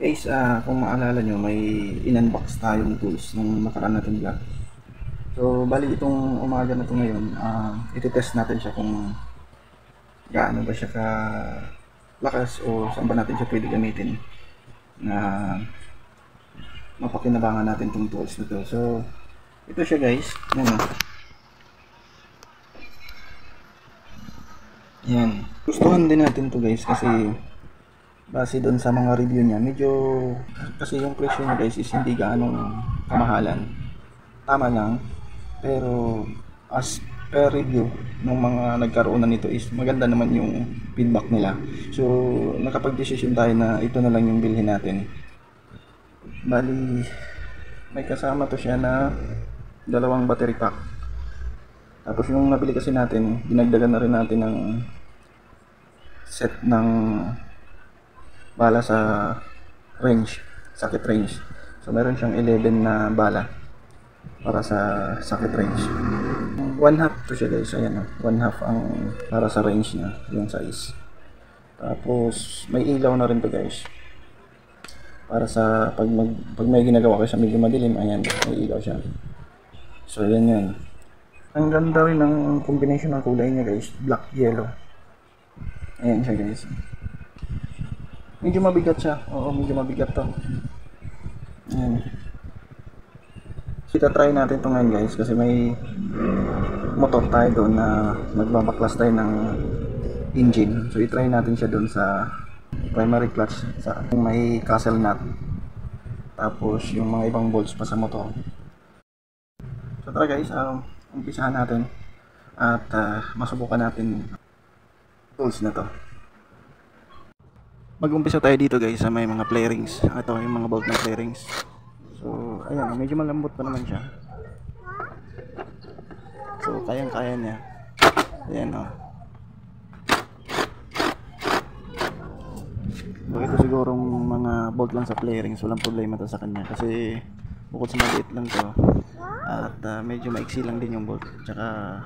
Guys, kung maalala nyo, may in-unbox tayong tools nung nakaraan natin vlog. So, bali itong umaga na to ngayon, iti-test natin siya kung gaano ba siya ka lakas o saan ba natin siya pwede gamitin na mapakinabangan natin itong tools na to. So, ito siya guys. Yan o. Yan. Gustuhan din natin to guys kasi base doon sa mga review niya, medyo kasi yung presyo niya guys is hindi gaanong kamahalan. Tama lang. Pero as per review ng mga nagkaroon na nito is maganda naman yung feedback nila. So nakapag-desisyon tayo na ito na lang yung bilhin natin. Bali may kasama to siya na dalawang battery pack. Tapos yung nabili kasi natin, dinagdagan na rin natin ng set ng bala sa range, sakit range. So meron siyang 11 na bala para sa sakit range. 1/2 to siya guys, ayan o. 1/2 ang para sa range niya, yung size. Tapos may ilaw na rin to guys. Para sa pag may ginagawa kayo sa medyo madilim, ayan, may ilaw siya. So ayan yun. Ang ganda rin ng combination ng kulay niya guys, black yellow. Ayan siya guys. Medyo mabigat siya. Oo, medyo mabigat to. Ayan. So, try natin ito ngayon guys kasi may motor tayo doon na magbabaklas tayo ng engine. So, i-try natin siya doon sa primary clutch sa may castle nut. Tapos, yung mga ibang bolts pa sa motor. So, tara guys, umpisahan natin at masubukan natin tools na to. Mag-umpisa tayo dito guys sa may mga flarings. Ito yung mga bolt ng flarings. So ayan, medyo malambot pa naman siya. So kayang-kaya niya. Ayan o. So ito sigurong mga bolt lang sa flarings, walang problema to sa kanya kasi bukod sa maliit lang to at medyo maiksi lang din yung bolt. Tsaka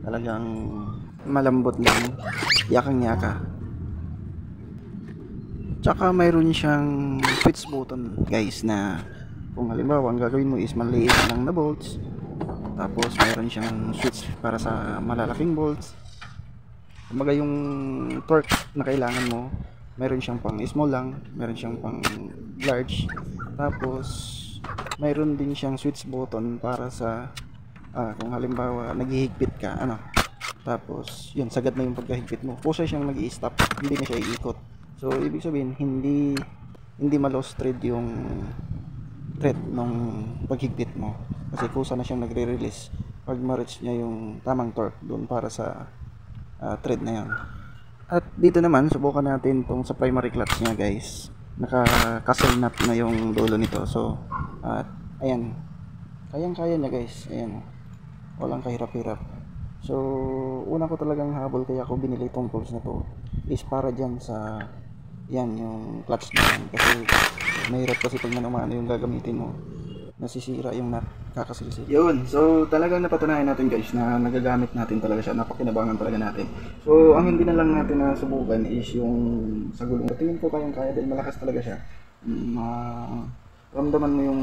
talagang malambot lang, yakang-yaka. Tsaka mayroon siyang switch button guys na kung halimbawa ang gagawin mo is maliit lang na bolts, tapos mayroon siyang switch para sa malalaking bolts. Kumbaga yung torque na kailangan mo, mayroon siyang pang small lang, mayroon siyang pang large, tapos mayroon din siyang switch button para sa kung halimbawa naghihigpit ka, tapos yun, sagad na yung pagkahigpit mo, pusa siyang nag-i-stop, hindi na siya iikot. So ibig sabihin hindi ma-lost thread yung thread ng paghigpit mo kasi kusa na siyang nagre-release pag ma-reach niya yung tamang torque doon para sa thread na yan. At dito naman subukan natin tong sa primary clutch niya guys. Naka-castle nut na yung dulo nito. So at ayan, kayang-kaya niya guys. Ayan, walang kahirap-hirap. So una ko talagang habol kaya ako binili itong tools na to is para dyan sa yan yung clutch na yan kasi mahirap kasi pag manumano yung gagamitin mo, nasisira yung nut, kakasilsid yun. So talagang napatunayan natin guys na nagagamit natin talaga siya, napakinabangan talaga natin. So ang hindi na lang natin na subukan is yung sa gulong. Tingin ko kayang kaya dahil malakas talaga siya. Ramdaman mo yung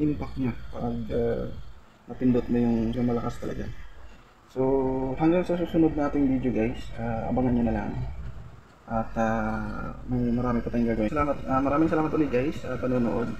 impact niya pag napindot mo yung malakas talaga. So hanggang sa susunod nating video guys, abangan nyo na lang. At may marami pa tayong gagawin. Maraming salamat ulit guys sa panonood.